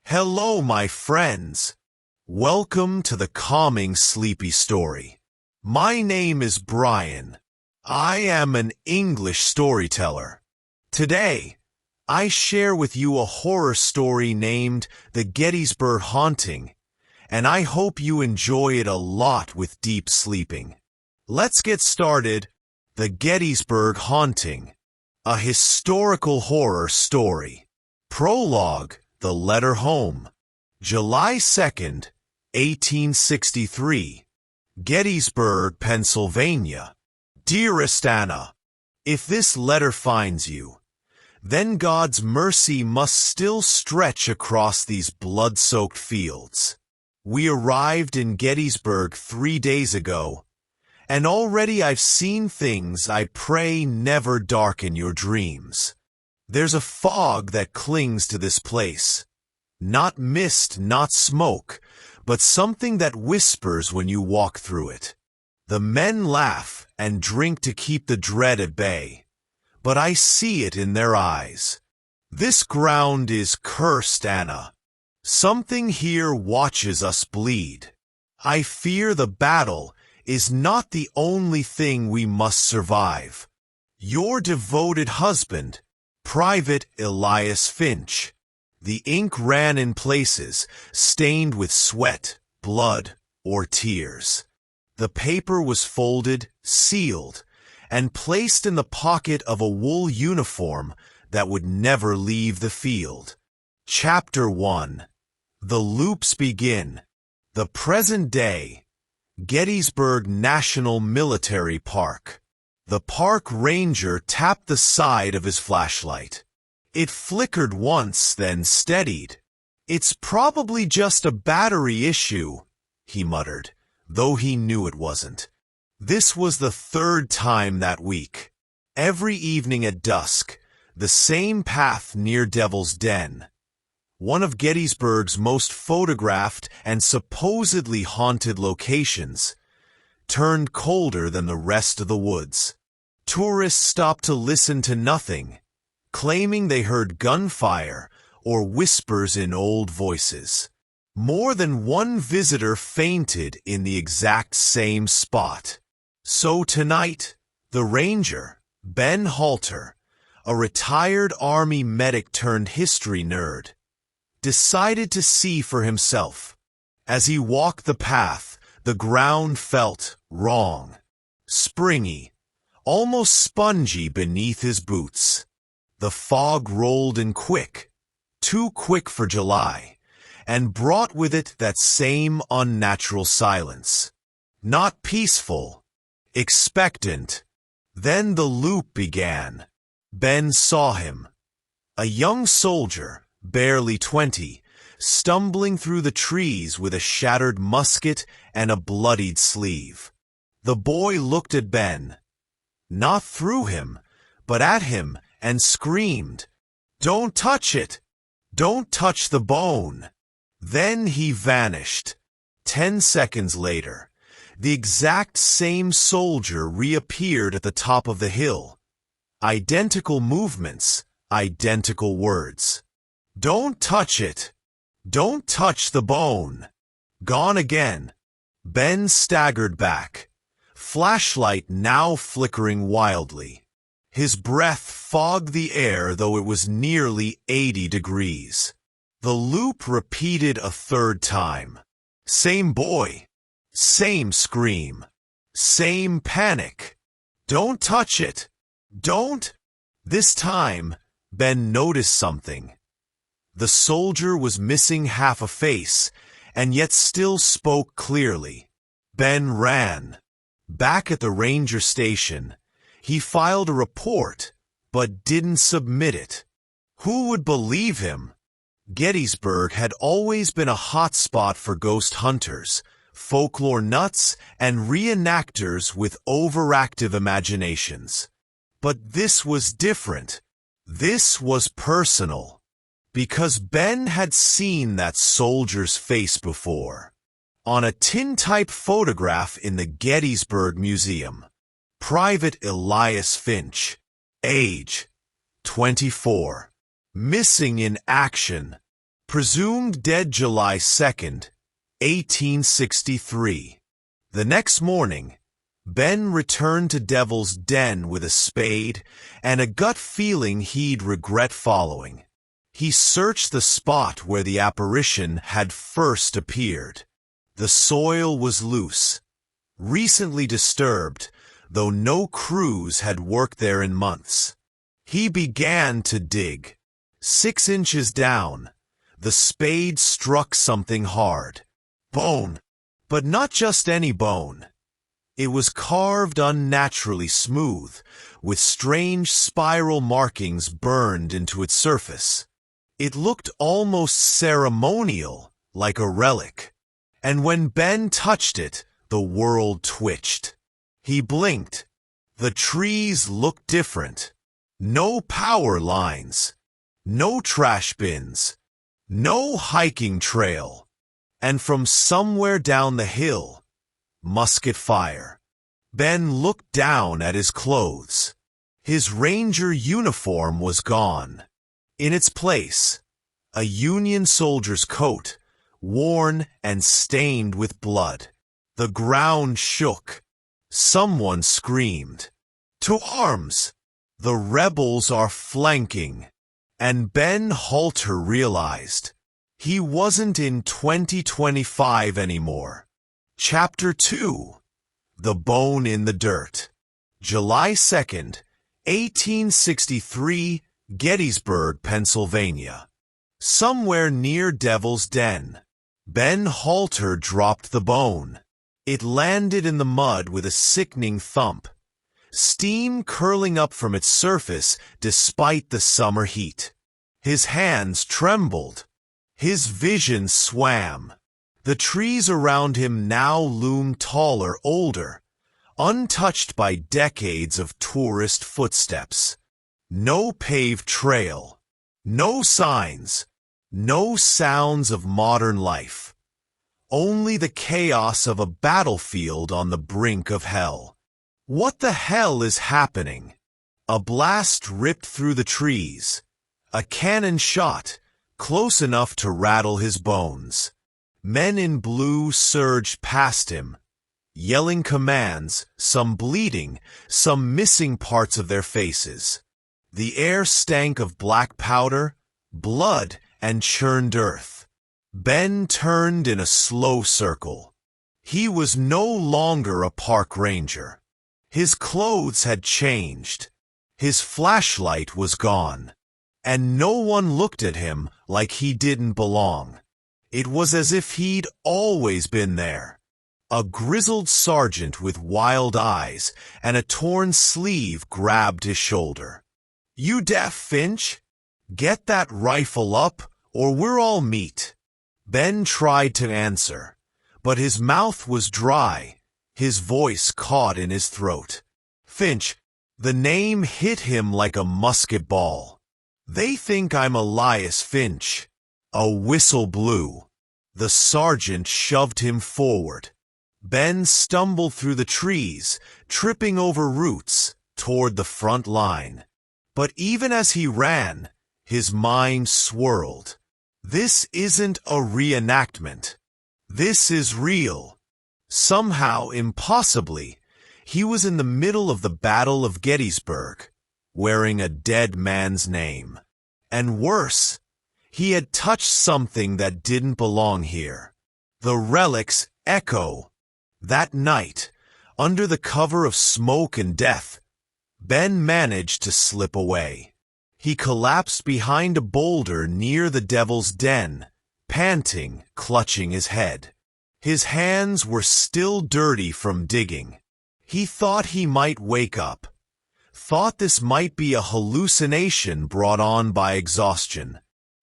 Hello, my friends. Welcome to the calming sleepy story. My name is Brian. I am an English storyteller. Today, I share with you a horror story named The Gettysburg Haunting, and I hope you enjoy it a lot with deep sleeping. Let's get started. The Gettysburg Haunting, a historical horror story. Prologue, The Letter Home. July 2nd, 1863. Gettysburg, Pennsylvania. Dearest Anna, if this letter finds you, then God's mercy must still stretch across these blood-soaked fields. We arrived in Gettysburg 3 days ago, and already I've seen things I pray never darken your dreams. There's a fog that clings to this place. Not mist, not smoke, but something that whispers when you walk through it. The men laugh and drink to keep the dread at bay, but I see it in their eyes. This ground is cursed, Anna. Something here watches us bleed. I fear the battle is not the only thing we must survive. Your devoted husband, Private Elias Finch. The ink ran in places, stained with sweat, blood, or tears. The paper was folded, sealed, and placed in the pocket of a wool uniform that would never leave the field. Chapter 1. The loops begin. The present day. Gettysburg National Military Park. The park ranger tapped the side of his flashlight. It flickered once, then steadied. "It's probably just a battery issue," he muttered, though he knew it wasn't. This was the 3rd time that week. Every evening at dusk, the same path near Devil's Den, one of Gettysburg's most photographed and supposedly haunted locations, turned colder than the rest of the woods. Tourists stopped to listen to nothing, claiming they heard gunfire or whispers in old voices. More than one visitor fainted in the exact same spot. So tonight, the ranger, Ben Halter, a retired Army medic turned history nerd, decided to see for himself. As he walked the path, the ground felt wrong, springy, almost spongy beneath his boots. The fog rolled in quick, too quick for July, and brought with it that same unnatural silence. Not peaceful, expectant. Then the loop began. Ben saw him, a young soldier, barely 20, stumbling through the trees with a shattered musket and a bloodied sleeve. The boy looked at Ben, not through him, but at him, and screamed, "Don't touch it! Don't touch the bone!" Then he vanished. 10 seconds later, the exact same soldier reappeared at the top of the hill. Identical movements, identical words. "Don't touch it! Don't touch the bone!" Gone again. Ben staggered back, flashlight now flickering wildly. His breath fogged the air, though it was nearly 80 degrees. The loop repeated a 3rd time. Same boy, same scream, same panic. "Don't touch it! Don't!" This time, Ben noticed something. The soldier was missing half a face, and yet still spoke clearly. Ben ran. Back at the ranger station, he filed a report, but didn't submit it. Who would believe him? Gettysburg had always been a hotspot for ghost hunters, folklore nuts, and reenactors with overactive imaginations. But this was different. This was personal. Because Ben had seen that soldier's face before. On a tintype photograph in the Gettysburg Museum. Private Elias Finch, age 24, missing in action, Presumed dead July 2nd, 1863. The next morning, Ben returned to Devil's Den with a spade and a gut feeling he'd regret following. He searched the spot where the apparition had first appeared. The soil was loose, recently disturbed, though no crews had worked there in months. He began to dig. 6 inches down, the spade struck something hard. Bone. But not just any bone. It was carved unnaturally smooth, with strange spiral markings burned into its surface. It looked almost ceremonial, like a relic. And when Ben touched it, the world twitched. He blinked. The trees looked different. No power lines. No trash bins. No hiking trail. And from somewhere down the hill, musket fire. Ben looked down at his clothes. His ranger uniform was gone. In its place, a Union soldier's coat, worn and stained with blood. The ground shook. Someone screamed, "To arms! The rebels are flanking!" And Ben Halter realized he wasn't in 2025 anymore. Chapter 2. The Bone in the Dirt. July 2nd, 1863, Gettysburg, Pennsylvania. Somewhere near Devil's Den, Ben Halter dropped the bone. It landed in the mud with a sickening thump, steam curling up from its surface despite the summer heat. His hands trembled. His vision swam. The trees around him now loomed taller, older, untouched by decades of tourist footsteps. No paved trail, no signs, no sounds of modern life. Only the chaos of a battlefield on the brink of hell. What the hell is happening? A blast ripped through the trees. A cannon shot, close enough to rattle his bones. Men in blue surged past him, yelling commands, some bleeding, some missing parts of their faces. The air stank of black powder, blood, and churned earth. Ben turned in a slow circle. He was no longer a park ranger. His clothes had changed. His flashlight was gone. And no one looked at him like he didn't belong. It was as if he'd always been there. A grizzled sergeant with wild eyes and a torn sleeve grabbed his shoulder. "You deaf, Finch? Get that rifle up, or we're all meat." Ben tried to answer, but his mouth was dry, his voice caught in his throat. "Finch," the name hit him like a musket ball. "They think I'm Elias Finch." A whistle blew. The sergeant shoved him forward. Ben stumbled through the trees, tripping over roots, toward the front line. But even as he ran, his mind swirled. This isn't a reenactment. This is real. Somehow, impossibly, he was in the middle of the Battle of Gettysburg, wearing a dead man's name. And worse, he had touched something that didn't belong here. The relics echo. That night, under the cover of smoke and death, Ben managed to slip away. He collapsed behind a boulder near the Devil's Den, panting, clutching his head. His hands were still dirty from digging. He thought he might wake up. Thought this might be a hallucination brought on by exhaustion.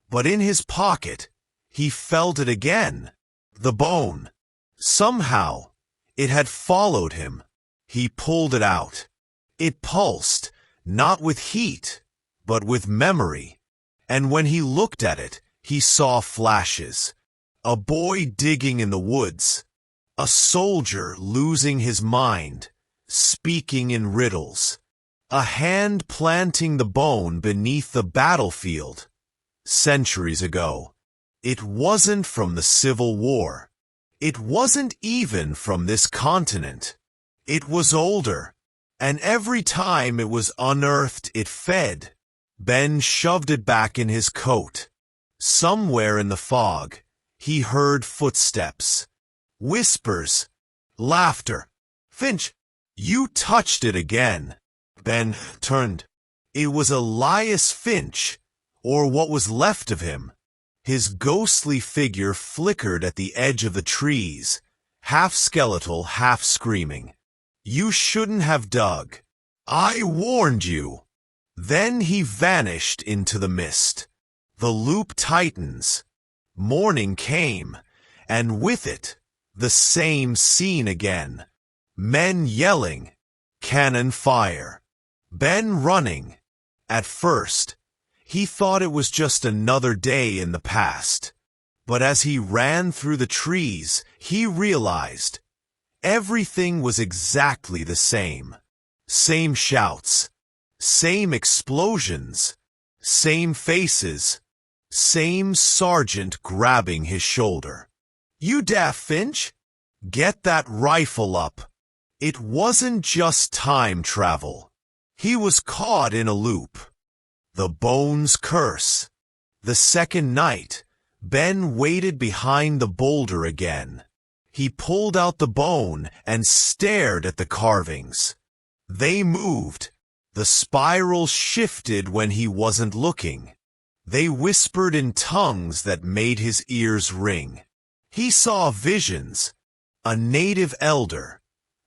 But in his pocket, he felt it again. The bone. Somehow, it had followed him. He pulled it out. It pulsed, not with heat, but with memory. And when he looked at it, he saw flashes. A boy digging in the woods. A soldier losing his mind, speaking in riddles. A hand planting the bone beneath the battlefield. Centuries ago. It wasn't from the Civil War. It wasn't even from this continent. It was older, and every time it was unearthed it fed. Ben shoved it back in his coat. Somewhere in the fog, he heard footsteps, whispers, laughter. "Finch, you touched it again." Ben turned. It was Elias Finch, or what was left of him. His ghostly figure flickered at the edge of the trees, half skeletal, half screaming. "You shouldn't have dug. I warned you." Then he vanished into the mist. The loop tightens. Morning came, and with it, the same scene again. Men yelling, cannon fire, Ben running. At first, he thought it was just another day in the past. But as he ran through the trees, he realized everything was exactly the same. Same shouts, same explosions, same faces, same sergeant grabbing his shoulder. "You deaf, Finch? Get that rifle up." It wasn't just time travel. He was caught in a loop. The Bones Curse. The second night, Ben waited behind the boulder again. He pulled out the bone and stared at the carvings. They moved. The spiral shifted when he wasn't looking. They whispered in tongues that made his ears ring. He saw visions. A native elder,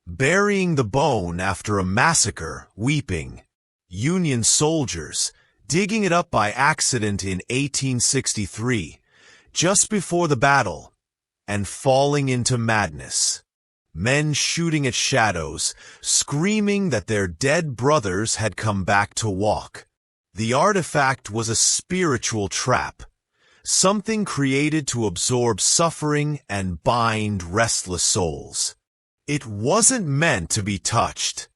burying the bone after a massacre, weeping. Union soldiers, digging it up by accident in 1863, just before the battle, and falling into madness. Men shooting at shadows, screaming that their dead brothers had come back to walk. The artifact was a spiritual trap, something created to absorb suffering and bind restless souls. It wasn't meant to be touched.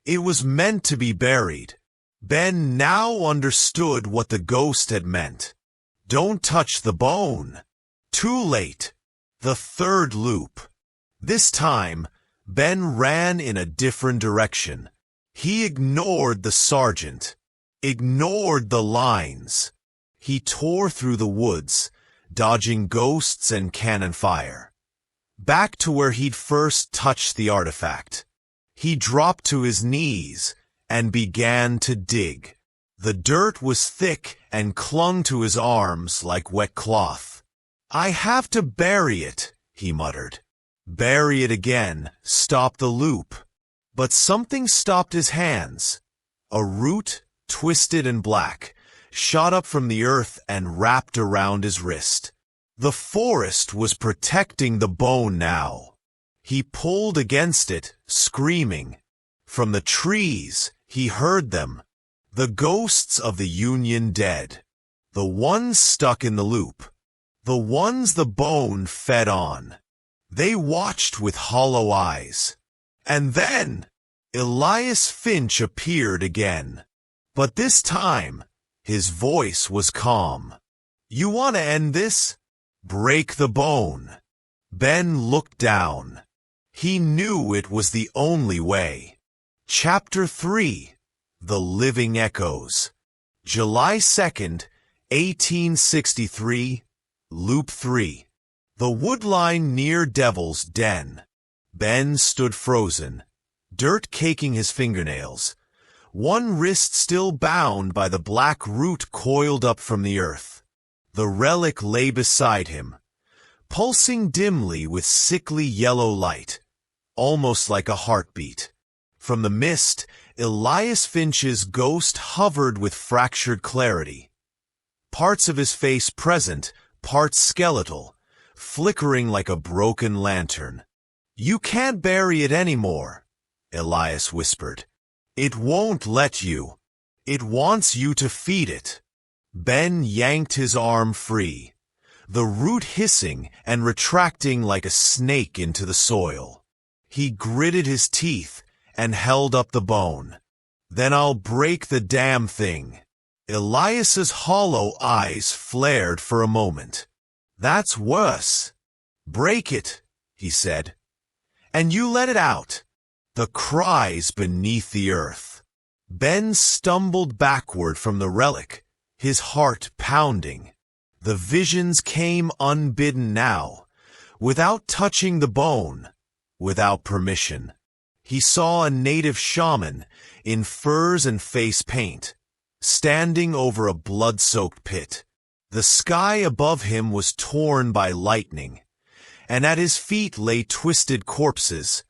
It was meant to be buried. Ben now understood what the ghost had meant. Don't touch the bone. Too late. The third loop. This time, Ben ran in a different direction. He ignored the sergeant, ignored the lines. He tore through the woods, dodging ghosts and cannon fire. Back to where he'd first touched the artifact. He dropped to his knees and began to dig. The dirt was thick and clung to his arms like wet cloth. "I have to bury it," he muttered. Bury it again, stop the loop. But something stopped his hands. A root, twisted and black, shot up from the earth and wrapped around his wrist. The forest was protecting the bone now. He pulled against it, screaming. From the trees, he heard them. The ghosts of the Union dead. The ones stuck in the loop. The ones the bone fed on. They watched with hollow eyes. And then, Elias Finch appeared again. But this time, his voice was calm. "You want to end this? Break the bone." Ben looked down. He knew it was the only way. Chapter 3. The Living Echoes. July 2nd, 1863, Loop 3. The woodline near Devil's Den. Ben stood frozen, dirt caking his fingernails, one wrist still bound by the black root coiled up from the earth. The relic lay beside him, pulsing dimly with sickly yellow light, almost like a heartbeat. From the mist, Elias Finch's ghost hovered with fractured clarity. Parts of his face present, parts skeletal, flickering like a broken lantern. "You can't bury it anymore," Elias whispered. "It won't let you. It wants you to feed it." Ben yanked his arm free, the root hissing and retracting like a snake into the soil. He gritted his teeth and held up the bone. "Then I'll break the damn thing." Elias's hollow eyes flared for a moment. That's worse. Break it, he said. And you let it out. The cries beneath the earth. Ben stumbled backward from the relic, his heart pounding. The visions came unbidden now, without touching the bone, without permission. He saw a native shaman in furs and face paint, standing over a blood-soaked pit. The sky above him was torn by lightning, and at his feet lay twisted corpses,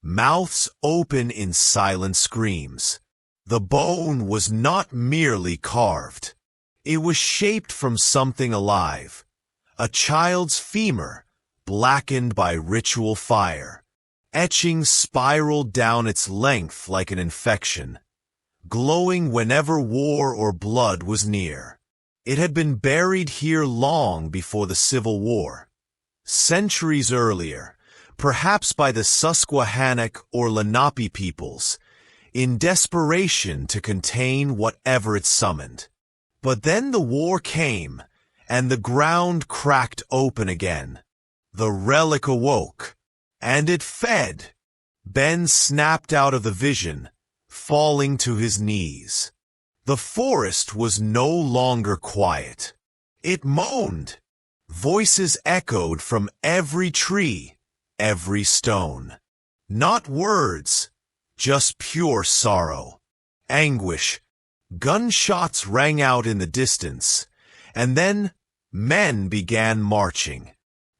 mouths open in silent screams. The bone was not merely carved. It was shaped from something alive, a child's femur, blackened by ritual fire. Etchings spiraled down its length like an infection, glowing whenever war or blood was near. It had been buried here long before the Civil War, centuries earlier, perhaps by the Susquehannock or Lenape peoples, in desperation to contain whatever it summoned. But then the war came, and the ground cracked open again. The relic awoke, and it fed. Ben snapped out of the vision, falling to his knees. The forest was no longer quiet. It moaned. Voices echoed from every tree, every stone. Not words, just pure sorrow, anguish. Gunshots rang out in the distance, and then men began marching.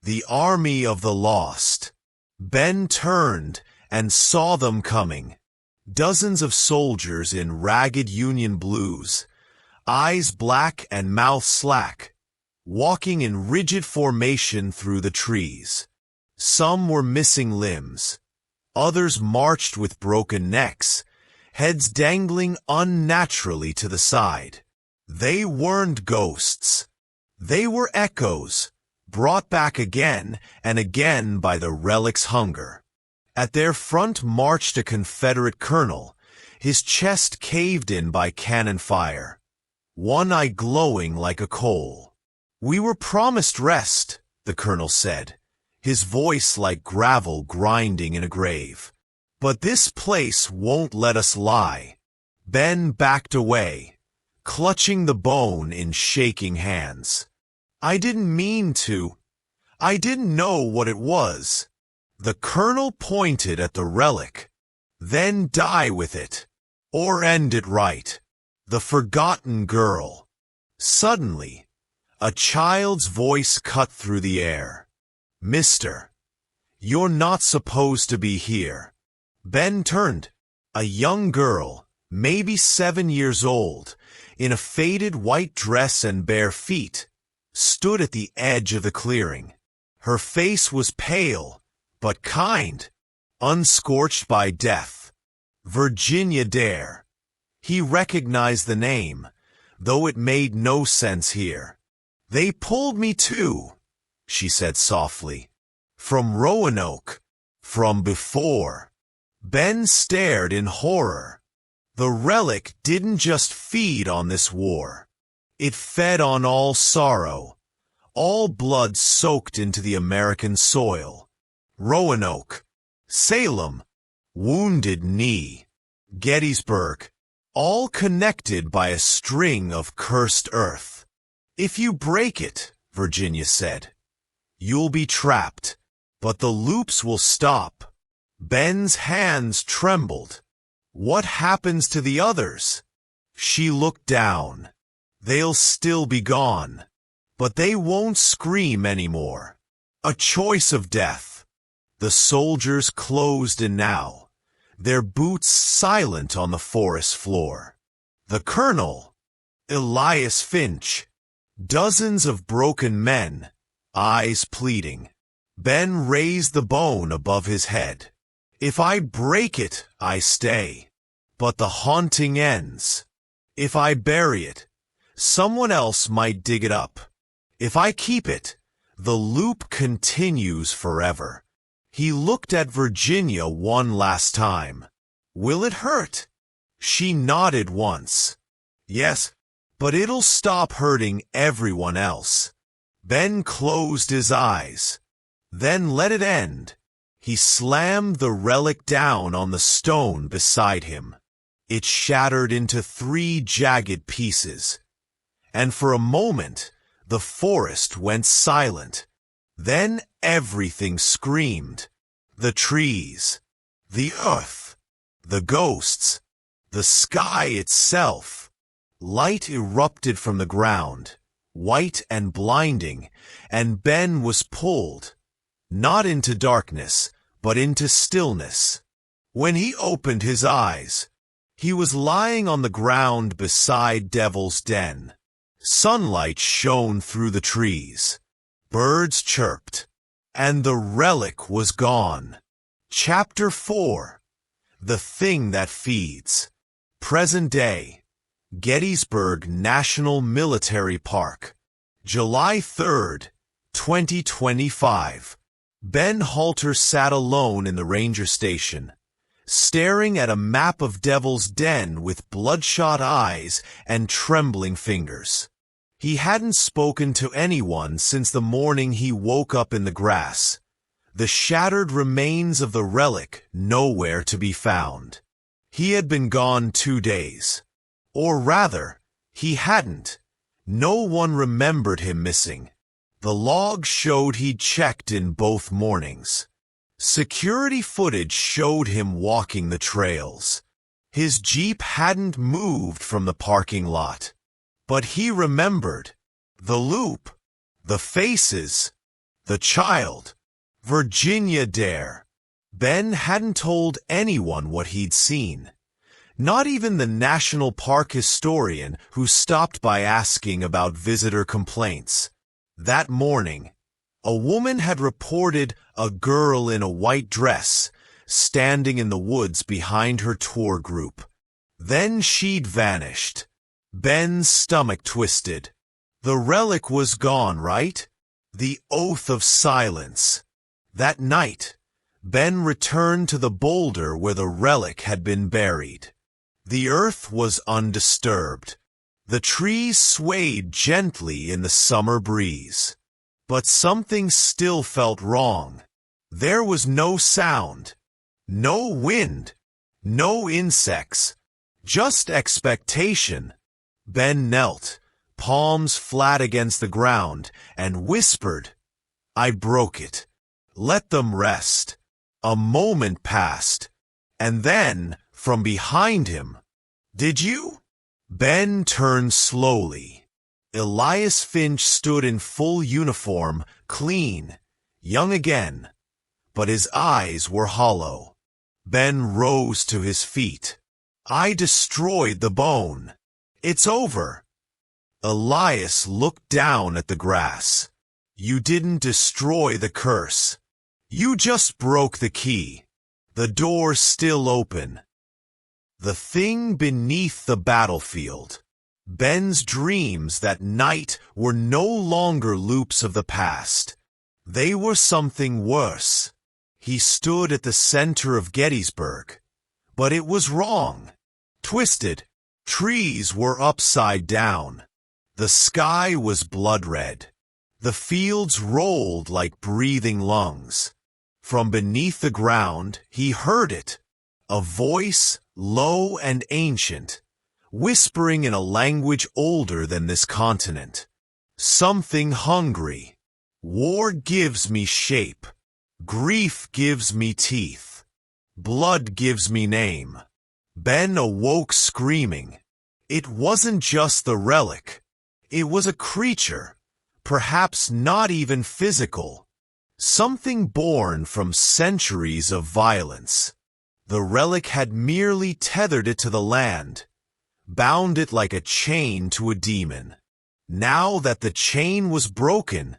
The army of the lost. Ben turned and saw them coming. Dozens of soldiers in ragged Union blues, eyes black and mouth slack, walking in rigid formation through the trees. Some were missing limbs. Others marched with broken necks, heads dangling unnaturally to the side. They weren't ghosts. They were echoes, brought back again and again by the relic's hunger. At their front marched a Confederate colonel, his chest caved in by cannon fire, one eye glowing like a coal. "We were promised rest," the colonel said, his voice like gravel grinding in a grave. "But this place won't let us lie." Ben backed away, clutching the bone in shaking hands. "I didn't mean to. I didn't know what it was." The colonel pointed at the relic. "Then die with it, or end it right." The forgotten girl. Suddenly, a child's voice cut through the air. "Mister, you're not supposed to be here." Ben turned. A young girl, maybe 7 years old, in a faded white dress and bare feet, stood at the edge of the clearing. Her face was pale, but kind, unscorched by death. Virginia Dare. He recognized the name, though it made no sense here. "They pulled me too," she said softly. "From Roanoke. From before." Ben stared in horror. The relic didn't just feed on this war. It fed on all sorrow, all blood soaked into the American soil. Roanoke, Salem, Wounded Knee, Gettysburg, all connected by a string of cursed earth. "If you break it," Virginia said, "you'll be trapped, but the loops will stop." Ben's hands trembled. "What happens to the others?" She looked down. "They'll still be gone, but they won't scream anymore. A choice of death." The soldiers closed in now, their boots silent on the forest floor. The colonel, Elias Finch, dozens of broken men, eyes pleading. Ben raised the bone above his head. "If I break it, I stay. But the haunting ends. If I bury it, someone else might dig it up. If I keep it, the loop continues forever." He looked at Virginia one last time. "Will it hurt?" She nodded once. "Yes, but it'll stop hurting everyone else." Ben closed his eyes, then let it end. He slammed the relic down on the stone beside him. It shattered into 3 jagged pieces, and for a moment the forest went silent. Then everything screamed. The trees, the earth, the ghosts, the sky itself. Light erupted from the ground, white and blinding, and Ben was pulled, not into darkness, but into stillness. When he opened his eyes, he was lying on the ground beside Devil's Den. Sunlight shone through the trees. Birds chirped, and the relic was gone. Chapter 4. The Thing That Feeds. Present day. Gettysburg National Military Park. July 3rd, 2025. Ben Halter sat alone in the ranger station, staring at a map of Devil's Den with bloodshot eyes and trembling fingers. He hadn't spoken to anyone since the morning he woke up in the grass. The shattered remains of the relic nowhere to be found. He had been gone 2 days. Or rather, he hadn't. No one remembered him missing. The log showed he'd checked in both mornings. Security footage showed him walking the trails. His Jeep hadn't moved from the parking lot. But he remembered. The loop, the faces, the child, Virginia Dare. Ben hadn't told anyone what he'd seen. Not even the National Park historian who stopped by asking about visitor complaints. That morning, a woman had reported a girl in a white dress standing in the woods behind her tour group. Then she'd vanished. Ben's stomach twisted. The relic was gone, right? The oath of silence. That night, Ben returned to the boulder where the relic had been buried. The earth was undisturbed. The trees swayed gently in the summer breeze. But something still felt wrong. There was no sound, no wind, no insects, just expectation. Ben knelt, palms flat against the ground, and whispered, "I broke it. Let them rest." A moment passed, and then, from behind him, "Did you?" Ben turned slowly. Elias Finch stood in full uniform, clean, young again, but his eyes were hollow. Ben rose to his feet. "I destroyed the bone. It's over." Elias looked down at the grass. "You didn't destroy the curse. You just broke the key. The door's still open." The thing beneath the battlefield. Ben's dreams that night were no longer loops of the past. They were something worse. He stood at the center of Gettysburg. But it was wrong. Twisted. Trees were upside down. The sky was blood red. The fields rolled like breathing lungs. From beneath the ground, he heard it. A voice, low and ancient, whispering in a language older than this continent. Something hungry. War gives me shape. Grief gives me teeth. Blood gives me name. Ben awoke screaming. It wasn't just the relic. It was a creature, perhaps not even physical. Something born from centuries of violence. The relic had merely tethered it to the land, bound it like a chain to a demon. Now that the chain was broken,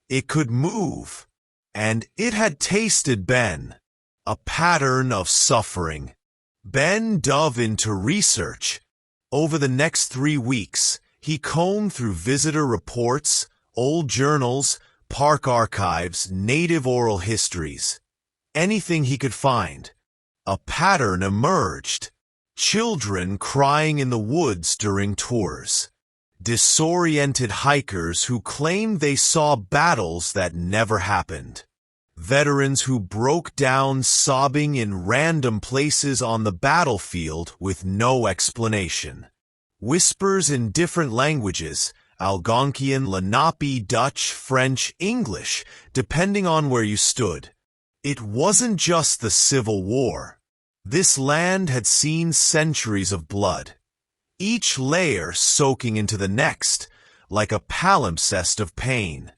it could move, and it had tasted Ben, a pattern of suffering. Ben dove into research. Over the next 3 weeks, he combed through visitor reports, old journals, park archives, native oral histories. Anything he could find. A pattern emerged. Children crying in the woods during tours. disoriented hikers who claimed they saw battles that never happened, veterans who broke down sobbing in random places on the battlefield with no explanation, whispers in different languages, Algonquian, Lenape, Dutch, French, English, depending on where you stood. It wasn't just the Civil War. This land had seen centuries of blood, each layer soaking into the next, like a palimpsest of pain.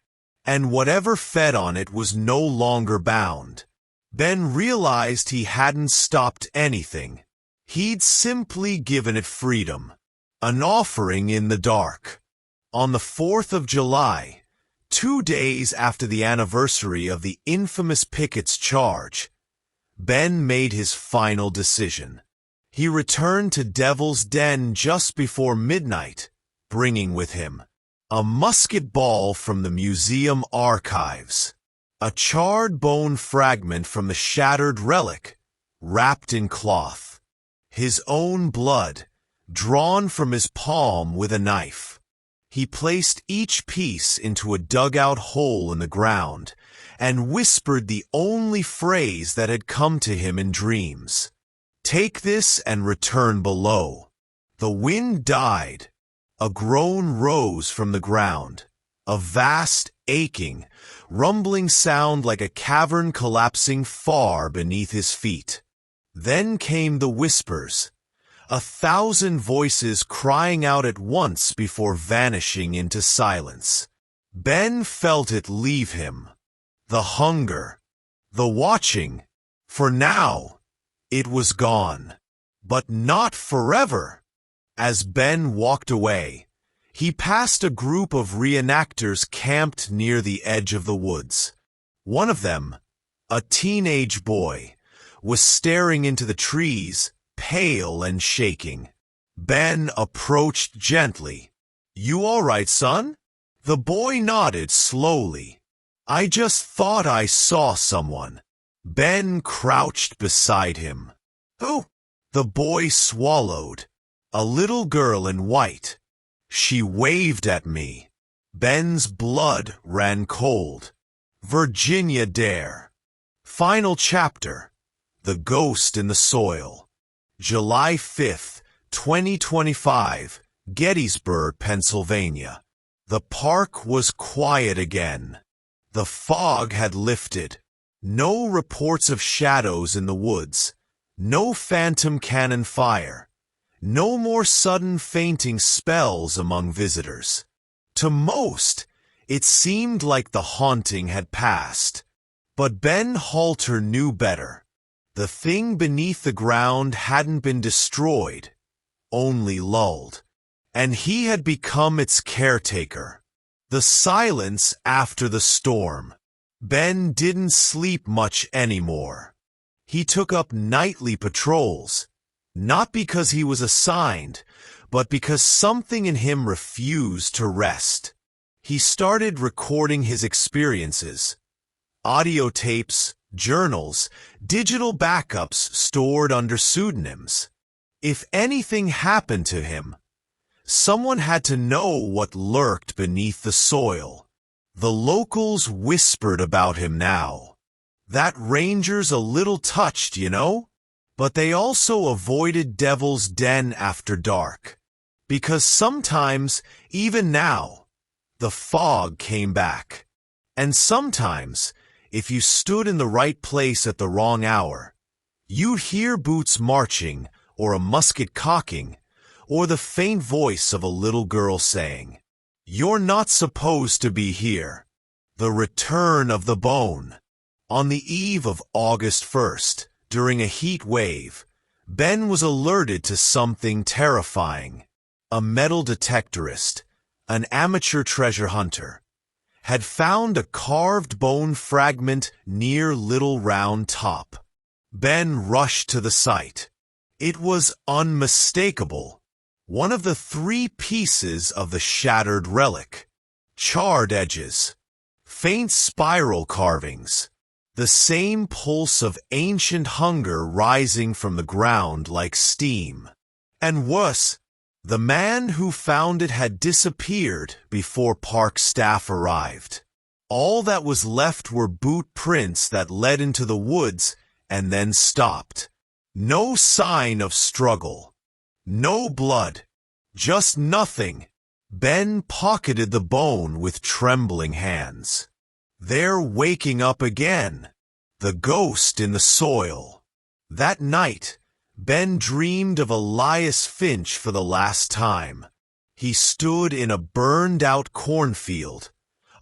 And whatever fed on it was no longer bound. Ben realized he hadn't stopped anything. He'd simply given it freedom, an offering in the dark. On the 4th of July, 2 days after the anniversary of the infamous Pickett's charge, Ben made his final decision. He returned to Devil's Den just before midnight, bringing with him a musket ball from the museum archives, a charred bone fragment from the shattered relic, wrapped in cloth, his own blood, drawn from his palm with a knife. He placed each piece into a dugout hole in the ground and whispered the only phrase that had come to him in dreams. "Take this and return below." The wind died. A groan rose from the ground, a vast, aching, rumbling sound like a cavern collapsing far beneath his feet. Then came the whispers, 1,000 voices crying out at once before vanishing into silence. Ben felt it leave him. The hunger, the watching. For now, it was gone. But not forever. As Ben walked away, he passed a group of reenactors camped near the edge of the woods. One of them, a teenage boy, was staring into the trees, pale and shaking. Ben approached gently. "You all right, son?" The boy nodded slowly. "I just thought I saw someone." Ben crouched beside him. "Who?" The boy swallowed. "A little girl in white. She waved at me." Ben's blood ran cold. Virginia Dare. Final chapter. The Ghost in the Soil. July 5th, 2025, Gettysburg, Pennsylvania. The park was quiet again. The fog had lifted. No reports of shadows in the woods. No phantom cannon fire. No more sudden fainting spells among visitors. To most, it seemed like the haunting had passed. But Ben Halter knew better. The thing beneath the ground hadn't been destroyed, only lulled. And he had become its caretaker. The silence after the storm. Ben didn't sleep much anymore. He took up nightly patrols. Not because he was assigned, but because something in him refused to rest. He started recording his experiences. Audio tapes, journals, digital backups stored under pseudonyms. If anything happened to him, someone had to know what lurked beneath the soil. The locals whispered about him now. "That ranger's a little touched, you know?" But they also avoided Devil's Den after dark. Because sometimes, even now, the fog came back. And sometimes, if you stood in the right place at the wrong hour, you'd hear boots marching, or a musket cocking, or the faint voice of a little girl saying, "You're not supposed to be here." The return of the bone. On the eve of August 1st, during a heat wave, Ben was alerted to something terrifying. A metal detectorist, an amateur treasure hunter, had found a carved bone fragment near Little Round Top. Ben rushed to the site. It was unmistakable. One of the 3 pieces of the shattered relic. Charred edges. Faint spiral carvings. The same pulse of ancient hunger rising from the ground like steam. And worse, The man who found it had disappeared before park staff arrived. All that was left were boot prints that led into the woods and then stopped. No sign of struggle. No blood. Just nothing. Ben pocketed the bone with trembling hands. They're waking up again. The ghost in the soil. That night, Ben dreamed of Elias Finch for the last time. He stood in a burned-out cornfield,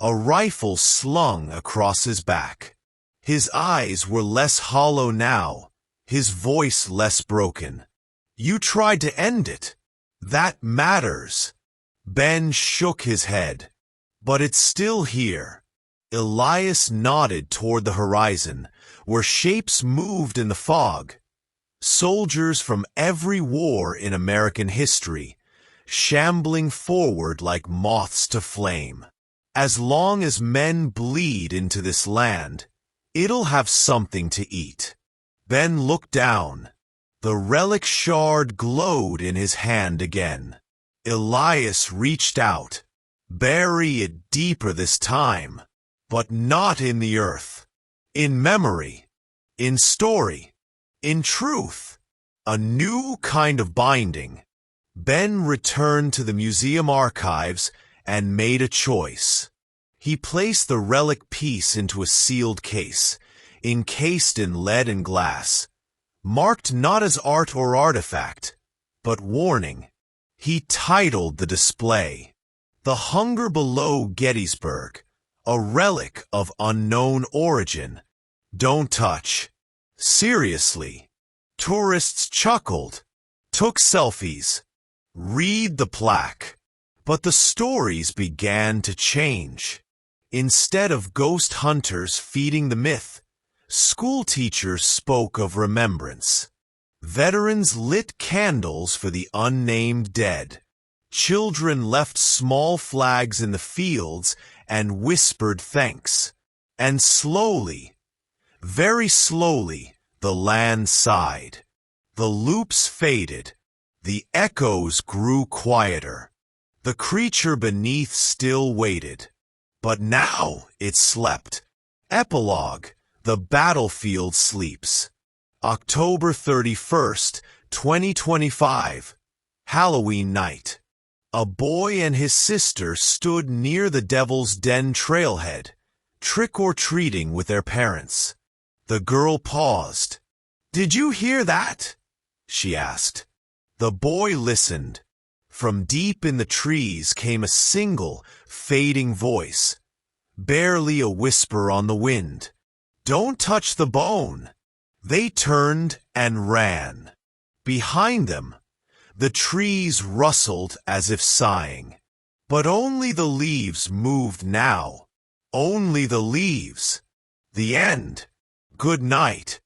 a rifle slung across his back. His eyes were less hollow now, his voice less broken. You tried to end it. That matters. Ben shook his head. But it's still here. Elias nodded toward the horizon, where shapes moved in the fog. Soldiers from every war in American history, shambling forward like moths to flame. As long as men bleed into this land, it'll have something to eat. Ben looked down. The relic shard glowed in his hand again. Elias reached out. Bury it deeper this time, but not in the earth. In memory, in story, in truth. A new kind of binding. Ben returned to the museum archives and made a choice. He placed the relic piece into a sealed case, encased in lead and glass, marked not as art or artifact, but warning. He titled the display, "The Hunger Below Gettysburg, a relic of unknown origin. Don't touch." Seriously. Tourists chuckled, took selfies. Read the plaque. But the stories began to change. Instead of ghost hunters feeding the myth, school teachers spoke of remembrance. Veterans lit candles for the unnamed dead. Children left small flags in the fields and whispered thanks. And slowly, very slowly, the land sighed. The loops faded. The echoes grew quieter. The creature beneath still waited. But now it slept. Epilogue. The battlefield sleeps. October 31st, 2025. Halloween night. A boy and his sister stood near the Devil's Den trailhead, trick-or-treating with their parents. The girl paused. "Did you hear that?" she asked. The boy listened. From deep in the trees came a single, fading voice, barely a whisper on the wind. "Don't touch the bone." They turned and ran. Behind them, the trees rustled as if sighing. But only the leaves moved now. Only the leaves. The end. Good night.